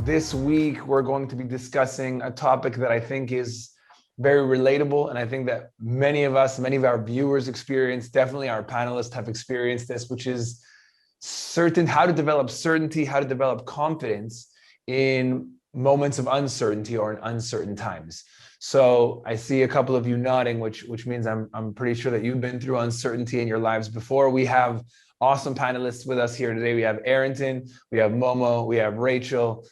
This week, we're going to be discussing a topic that I think is very relatable. And I think that many of our viewers experience, definitely our panelists have experienced this, which is how to develop certainty, how to develop confidence in moments of uncertainty or in uncertain times. So I see a couple of you nodding, which means I'm pretty sure that you've been through uncertainty in your lives before. We have awesome panelists with us here today. We have Arrington, we have Momo, we have Rachel.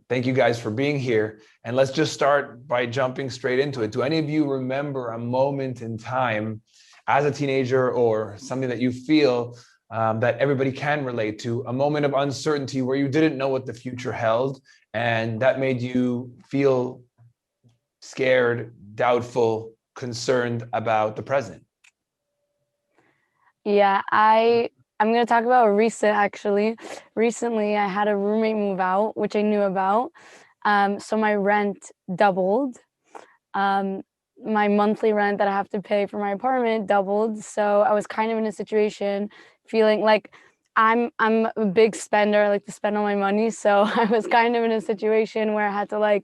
Thank you guys for being here. And let's just start by jumping straight into it. Do any of you remember a moment in time as a teenager or something that you feel that everybody can relate to, a moment of uncertainty where you didn't know what the future held and that made you feel scared, doubtful, concerned about the present? Yeah, I'm going to talk about actually. Recently, I had a roommate move out, which I knew about. So my rent doubled. My monthly rent that I have to pay for my apartment doubled. So I was kind of in a situation feeling like I'm a big spender. I like to spend all my money. So I was kind of in a situation where I had to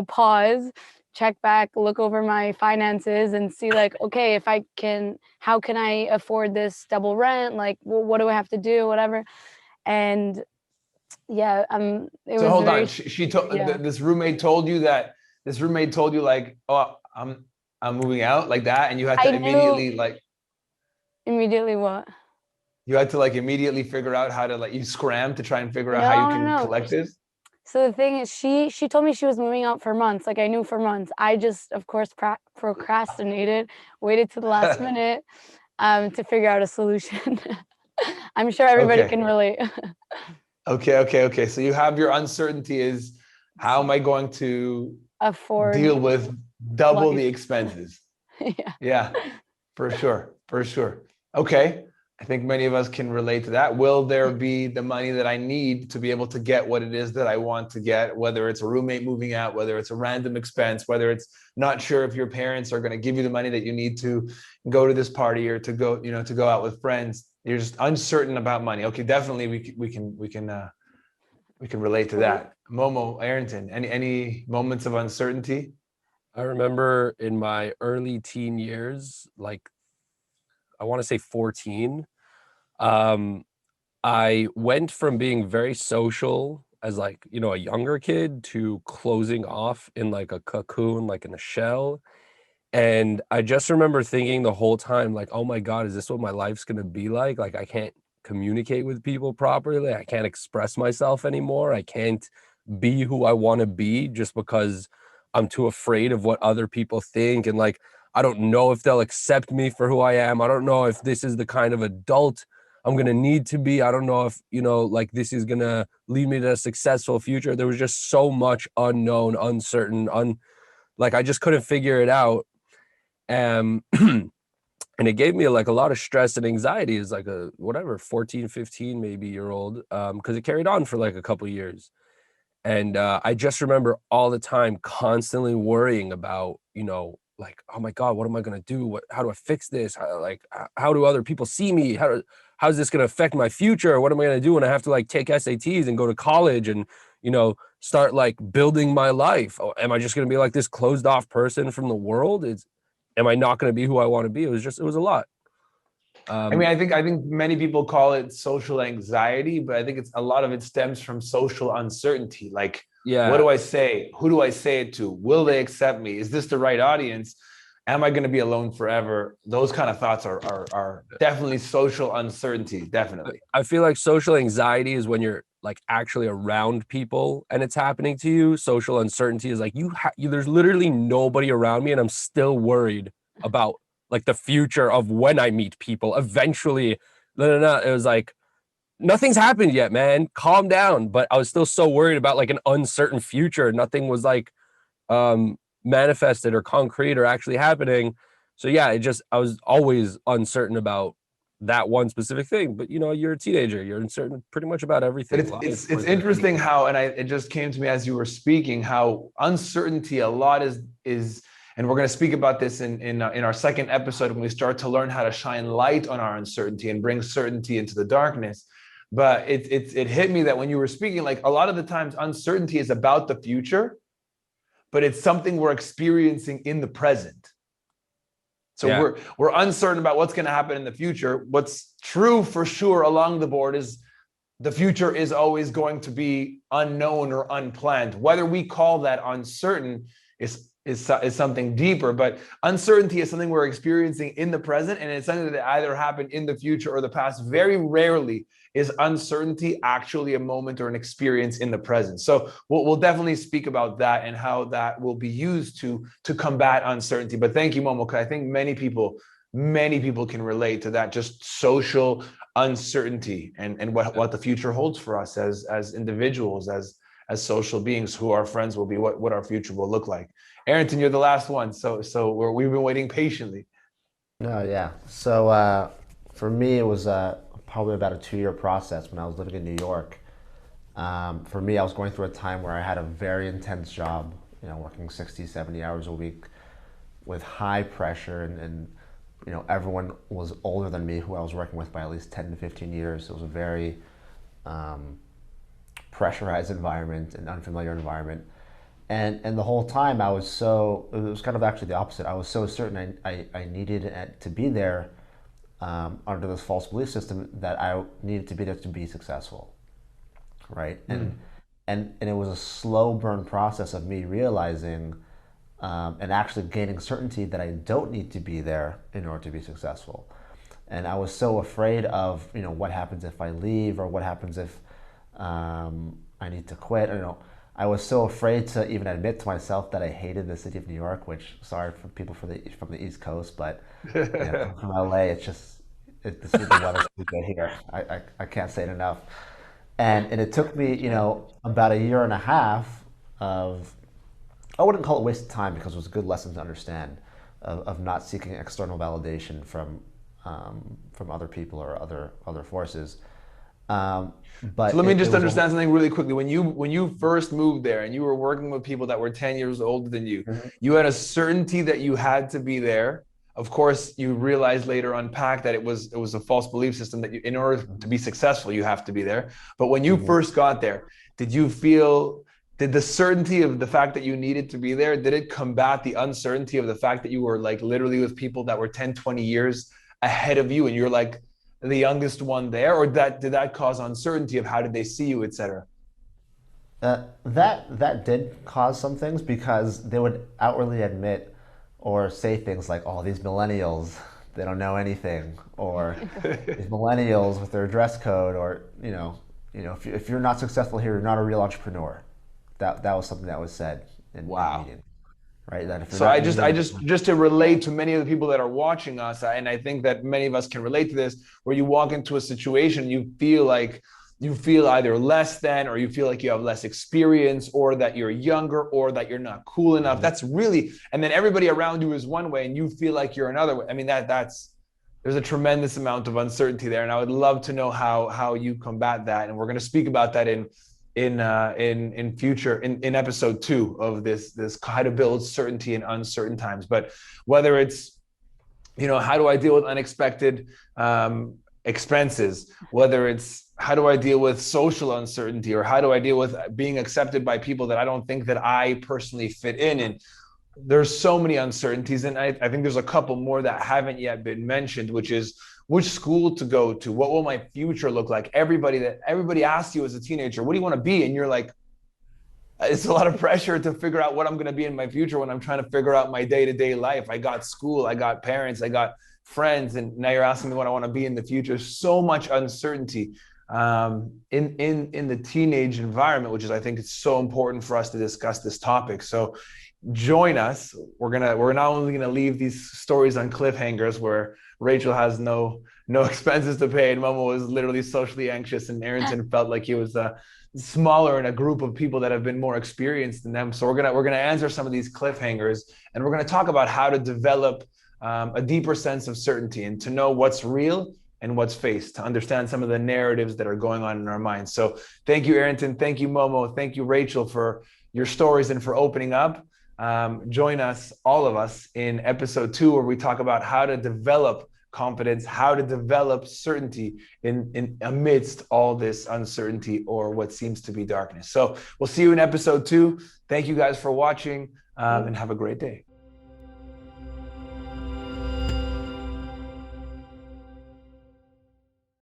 pause, check back, look over my finances and see okay, how can I afford this double rent? What do I have to do? Whatever. And yeah, it so was hold very, on. She told yeah. this roommate told you oh, I'm moving out like that, and you had to immediately immediately what? You had to immediately figure out how to you scram to try and figure out how you can No. collect this. So the thing is, she told me she was moving out for months. I knew for months. I just, of course, procrastinated, waited to the last minute to figure out a solution. I'm sure everybody can relate. Okay. So you have your uncertainty is, how am I going to afford with double life. the expenses? Yeah, for sure. Okay. I think many of us can relate to that. Will there be the money that I need to be able to get what it is that I want to get, whether it's a roommate moving out, whether it's a random expense, whether it's not sure if your parents are going to give you the money that you need to go to this party or to go, to go out with friends. You're just uncertain about money. Okay, definitely we can relate to that. Momo, Arrington, any moments of uncertainty? I remember in my early teen years, I want to say 14, I went from being very social as a younger kid to closing off in a cocoon, in a shell. And I just remember thinking the whole time, oh my God, is this what my life's going to be like? I can't communicate with people properly. I can't express myself anymore. I can't be who I want to be just because I'm too afraid of what other people think. And I don't know if they'll accept me for who I am. I don't know if this is the kind of adult I'm going to need to be. I don't know if, this is going to lead me to a successful future. There was just so much unknown, uncertain, I just couldn't figure it out. And it gave me a lot of stress and anxiety as a 14, 15 maybe year old, because it carried on for a couple of years. And I just remember all the time constantly worrying about, oh my God, what am I going to do? How do I fix this? How do other people see me? How's this going to affect my future? What am I going to do when I have to take SATs and go to college and, start building my life? Oh, am I just going to be this closed off person from the world? Am I not going to be who I want to be? It was a lot. I think many people call it social anxiety, but I think a lot of it stems from social uncertainty. What do I say? Who do I say it to? Will they accept me? Is this the right audience? Am I going to be alone forever? Those kind of thoughts are definitely social uncertainty. Definitely. I feel like social anxiety is when you're actually around people and it's happening to you. Social uncertainty is there's literally nobody around me and I'm still worried about the future of when I meet people eventually. No. It was nothing's happened yet, man. Calm down. But I was still so worried about an uncertain future. Nothing was manifested or concrete or actually happening. So yeah, I was always uncertain about that one specific thing. But you're a teenager, you're uncertain pretty much about everything. But it's interesting how, and it just came to me as you were speaking, how uncertainty a lot is. And we're going to speak about this in our second episode when we start to learn how to shine light on our uncertainty and bring certainty into the darkness. but it hit me that when you were speaking, like a lot of the times uncertainty is about the future, but it's something we're experiencing in the present. So Yeah. we're uncertain about what's going to happen in the future. What's true for sure along the board is the future is always going to be unknown or unplanned. Whether we call that uncertain is something deeper, but uncertainty is something we're experiencing in the present, and it's something that either happened in the future or the past. Very rarely is uncertainty actually a moment or an experience in the present. So we'll definitely speak about that and how that will be used to combat uncertainty. But thank you, Momo, because I think many people can relate to that, just social uncertainty and what the future holds for us as individuals, as social beings, who our friends will be, what our future will look like. Arrington, you're the last one, so we've been waiting patiently. No, yeah. So for me, it was probably about a 2-year process when I was living in New York. For me, I was going through a time where I had a very intense job, working 60, 70 hours a week with high pressure, and everyone was older than me who I was working with by at least 10 to 15 years. It was a very pressurized environment, an unfamiliar environment. And the whole time it was kind of actually the opposite. I was so certain I needed to be there under this false belief system that I needed to be there to be successful, right? And it was a slow burn process of me realizing and actually gaining certainty that I don't need to be there in order to be successful. And I was so afraid of what happens if I leave, or what happens if I need to quit. I was so afraid to even admit to myself that I hated the city of New York, which, sorry for people from the East Coast, but from LA, the weather's too good here. I can't say it enough. And it took me, about a year and a half of, I wouldn't call it waste of time, because it was a good lesson to understand, of not seeking external validation from other people or other forces. But so let me just understand something really quickly. When you first moved there and you were working with people that were 10 years older than you, you had a certainty that you had to be there. Of course, you realized later, unpack, that it was a false belief system that in order to be successful, you have to be there. But when you first got there, did the certainty of the fact that you needed to be there, did it combat the uncertainty of the fact that you were like literally with people that were 10, 20 years ahead of you, and you're like the youngest one there? Or did that cause uncertainty of how did they see you, etc.? That did cause some things, because they would outwardly admit or say things like, "Oh, these millennials, they don't know anything," or "These millennials with their dress code," or if you're not successful here, you're not a real entrepreneur. That was something that was said in the meeting. Right. That if so I just to relate to many of the people that are watching us, and I think that many of us can relate to this, where you walk into a situation, you feel either less than, or you feel like you have less experience, or that you're younger, or that you're not cool enough. That's really, and then everybody around you is one way and you feel like you're another way. I mean, there's a tremendous amount of uncertainty there. And I would love to know how you combat that. And we're going to speak about that in future, in episode 2 of this how to build certainty in uncertain times. But whether it's how do I deal with unexpected expenses, whether it's how do I deal with social uncertainty, or how do I deal with being accepted by people that I don't think that I personally fit in, and there's so many uncertainties. And I think there's a couple more that haven't yet been mentioned, which is which school to go to, what will my future look like. Everybody asks you as a teenager, what do you want to be? And you're like, it's a lot of pressure to figure out what I'm going to be in my future when I'm trying to figure out my day-to-day life. I got school, I got parents, I got friends, and now you're asking me what I want to be in the future. So much uncertainty in the teenage environment, which is, I think it's so important for us to discuss this topic. So join us. We're not only gonna leave these stories on cliffhangers where Rachel has no expenses to pay, and Momo was literally socially anxious, and Arrington felt like he was smaller in a group of people that have been more experienced than them. So we're gonna answer some of these cliffhangers, and we're gonna talk about how to develop a deeper sense of certainty, and to know what's real and what's faced, to understand some of the narratives that are going on in our minds. So thank you, Arrington. Thank you, Momo. Thank you, Rachel, for your stories and for opening up. Join us, all of us, in episode 2, where we talk about how to develop confidence, how to develop certainty in amidst all this uncertainty or what seems to be darkness. So we'll see you in episode 2. Thank you guys for watching, and have a great day.